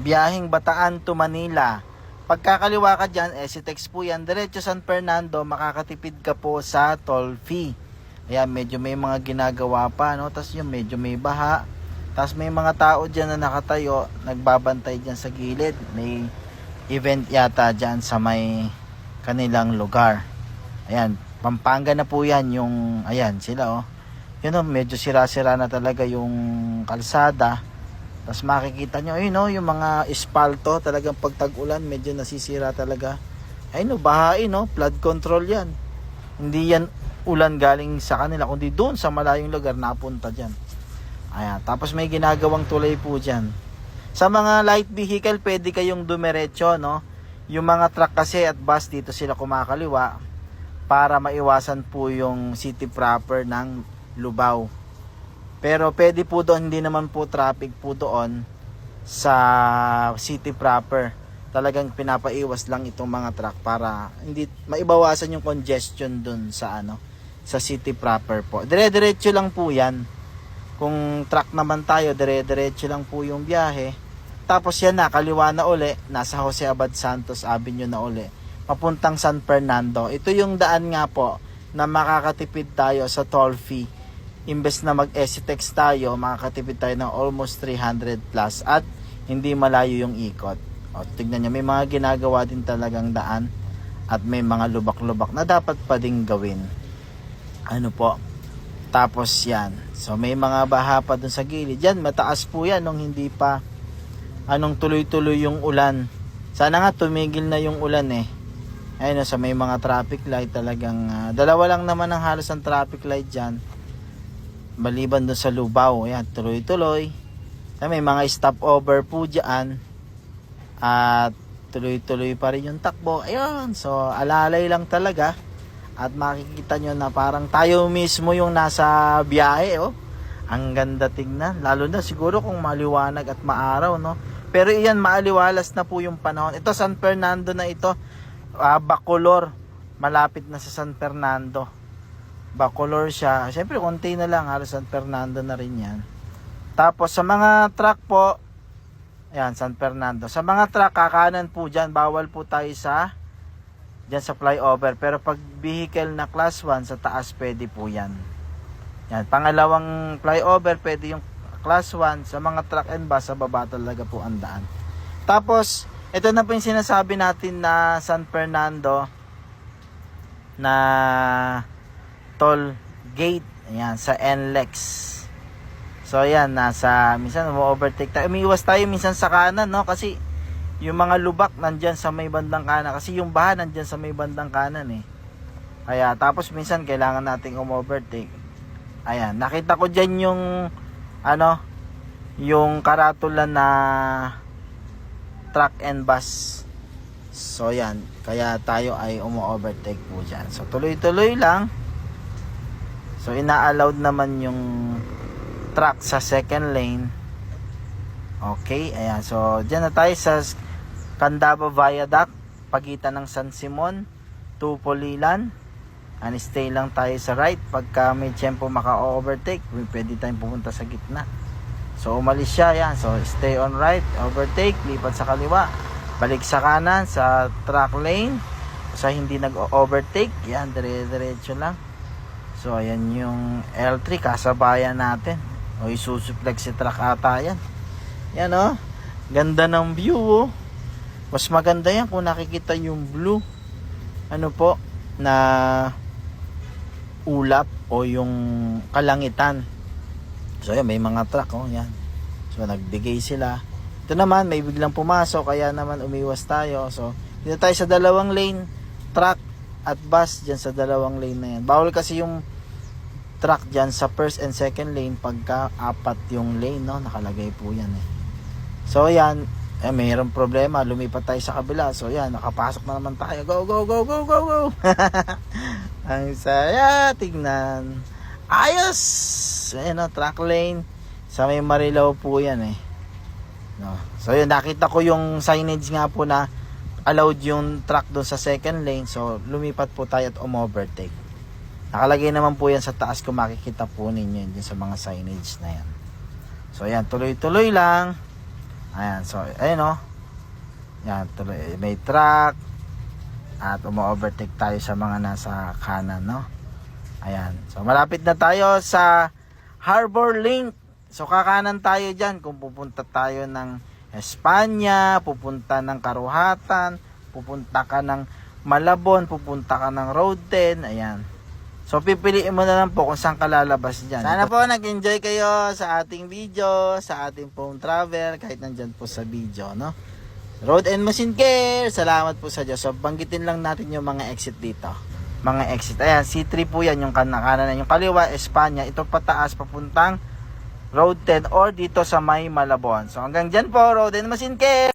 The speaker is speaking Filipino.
biyaheng Bataan to Manila. Pagkakaliwa ka dyan, SCTEX po yan, diretso San Fernando, makakatipid ka po sa toll fee. Ayan, medyo may mga ginagawa pa, no? Tapos yung medyo may baha. Tapos may mga tao dyan na nakatayo, nagbabantay dyan sa gilid. May event yata dyan sa may kanilang lugar. Ayan, Pampanga na po yan, yung, ayan, sila, oh. Yun, oh, medyo sira-sira na talaga yung kalsada. Tapos makikita nyo, ayun, oh, yung mga espalto, talagang pag tag-ulan, medyo nasisira talaga. Ayun, oh, bahain, oh, flood control yan. Hindi yan ulan galing sa kanila, kundi doon sa malayong lugar napunta dyan. Ayan, tapos may ginagawang tulay po dyan. Sa mga light vehicle, pwede kayong dumiretso, no? Yung mga truck kasi at bus, dito sila kumakaliwa para maiwasan po yung city proper ng Lubao. Pero pwede po doon, hindi naman po traffic po doon sa city proper. Talagang pinapaiwas lang itong mga truck para hindi maibawasan yung congestion doon sa sa city proper po. Dire-diretso lang po 'yan. Kung truck naman tayo, dire-diretso lang po yung biyahe. Tapos yan na, kaliwa na uli, nasa Jose Abad Santos Avenue na uli, papuntang San Fernando. Ito yung daan nga po na makakatipid tayo sa toll fee. Imbes na mag-SCTEX tayo, makakatipid tayo ng almost 300 plus at hindi malayo yung ikot. O, tignan nyo, may mga ginagawa din talagang daan at may mga lubak-lubak na dapat pa ding gawin. Ano po? Tapos yan. So may mga baha pa dun sa gilid. Yan, mataas po yan nung hindi pa tuloy-tuloy yung ulan. Sana nga tumigil na yung ulan eh. Ayun, so may mga traffic light talagang dalawa lang naman ang halos ang traffic light dyan. Maliban doon sa Lubao, ayan, tuloy-tuloy. May mga stopover po dyan. At tuloy-tuloy pa rin yung takbo. Ayun, so alalay lang talaga. At makikita nyo na parang tayo mismo yung nasa biyahe, oh. Ang ganda tingnan. Lalo na siguro kung maliwanag at maaraw, no? Pero iyan, maaliwalas na po yung panahon. Ito, San Fernando na ito. Bacolor. Malapit na sa San Fernando. Bacolor siya. Siyempre, konti na lang. Halos San Fernando na rin yan. Tapos, sa mga truck po, ayan, San Fernando. Sa mga truck, kakanan po dyan. Bawal po tayo dyan sa flyover. Pero pag vehicle na class 1, sa taas pwede po yan. Yan. Pangalawang flyover, pwede yung class 1. Sa mga truck and bus, sa baba talaga po ang daan. Tapos, ito na po yung sinasabi natin na San Fernando na toll gate, ayan, sa NLEX. So ayan, minsan mo-overtake tayo, umiiwas tayo minsan sa kanan, no, kasi yung mga lubak nandyan sa may bandang kanan, kasi yung baha nandyan sa may bandang kanan eh. Kaya tapos minsan kailangan nating overtake. Ayan, nakita ko dyan yung yung karatula na truck and bus. So yan, kaya tayo ay umo-overtake po dyan. So tuloy-tuloy lang. So ina-allowed naman yung truck sa second lane. Okay, ayan. So dyan na tayo sa Candaba Viaduct, pagitan ng San Simon to Polilan. And stay lang tayo sa right. Pagka may tiyempo maka-overtake, pwede tayong pupunta sa gitna. So umalis siya, yan. So stay on right, overtake, lipat sa kaliwa, balik sa kanan sa truck lane. Sa hindi nag-overtake, yan, dire-diretso lang. So ayan yung L3, kasabayan natin. O isusuplex si truck ata yan. Yan, oh, ganda ng view, oh. Mas maganda yan kung nakikita yung blue na ulap o yung kalangitan. So yan, may mga truck, oh, yan. So nagbigay sila. Ito naman, may biglang pumasok, kaya naman umiwas tayo. So dito tayo sa dalawang lane, truck at bus dyan sa dalawang lane na yan. Bawal kasi yung truck dyan sa first and second lane pagka apat yung lane, no? Nakalagay po yan eh. So yan, mayroong problema, lumipat tayo sa kabila. So yan, nakapasok na naman tayo. Go, go, go, go, go, go. Ang saya, tignan. Ayos! Ayan, no, truck lane. Sa may Marilao po yan eh. No. So yun, nakita ko yung signage nga po na allowed yung truck doon sa second lane. So lumipat po tayo at overtake. Nakalagay naman po yan sa taas, kung makikita po ninyo yun sa mga signage na yan. So yan, tuloy-tuloy lang. Ayan, so, ayun o. Yan, tuloy, may truck. At umo-overtake tayo sa mga nasa kanan, no? Ayan, so malapit na tayo sa Harbor Link. So kakanan tayo dyan kung pupunta tayo ng Espanya, pupunta ng Karuhatan, pupunta ka ng Malabon, pupunta ka ng Road 10, ayan. So pipiliin mo na lang po kung saan ka lalabas dyan. Sana po nag-enjoy kayo sa ating video, sa ating phone travel, kahit nandyan po sa video, no? Road and Machine Care, salamat po sa Diyos. So banggitin lang natin yung mga exit dito. Mga exit, ayan, C3 po yan, yung kanan, yung kaliwa, Espanya, ito pataas, papuntang Road 10 or dito sa may Malabon. So hanggang dyan po, Road and Machine Care.